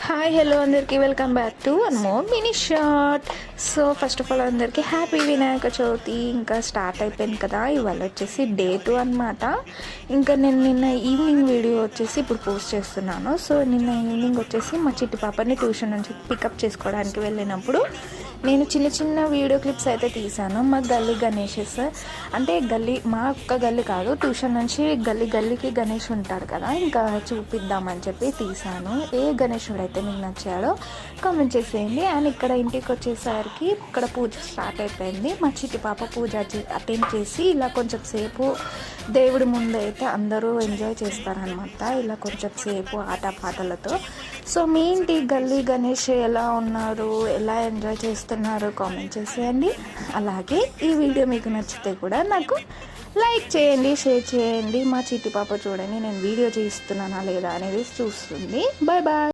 Hi hello అందరికీ welcome back to one more mini short. So first of all అందరికీ happy Vinayaka Chavithi. ఇంకా start అయిపోయింది కదా, ఇవాళ వచ్చేసి డే 2 అనమాట. ఇంకా నేను నిన్న ఈవినింగ్ వీడియో వచ్చేసి ఇప్పుడు పోస్ట్ చేస్తున్నాను. సో నిన్న ఈవినింగ్ వచ్చేసి మా చిట్టి పాపని ట్యూషన్ నుంచి పికప్ చేసుకోవడానికి వెళ్ళినప్పుడు నేను చిన్న చిన్న వీడియో క్లిప్స్ అయితే తీశాను. మా గల్లీ గణేషెస్ అంటే మా ఒక్క గల్లీ కాదు, ట్యూషన్ నుంచి గల్లీకి గణేష్ ఉంటాడు కదా, ఇంకా చూపిద్దామని చెప్పి తీశాను. ఏ గణేషుడు అయితే మీకు నచ్చాడో కామెంట్ చేసేయండి. అండ్ ఇక్కడ ఇంటికి వచ్చేసరికి ఇక్కడ పూజ స్టార్ట్ అయిపోయింది. మా చిట్టి పాప పూజ అటెండ్ చేసి ఇలా కొంచెం సేపు దేవుడి ముందు అయితే అందరూ ఎంజాయ్ చేస్తారనమాట, ఇలా కొంచెం సేపు ఆటపాటలతో. సో మీ ఇంటి గల్లీ గణేష్ ఎలా ఉన్నారు, ఎలా ఎంజాయ్ చేస్తున్నారు కామెంట్ చేసేయండి. అలాగే ఈ వీడియో మీకు నచ్చితే కూడా నాకు లైక్ చేయండి, షేర్ చేయండి. మా చిట్టి పాప చూడండి నేను వీడియో చేస్తున్నానా లేదా అనేది చూస్తుంది. Bye bye.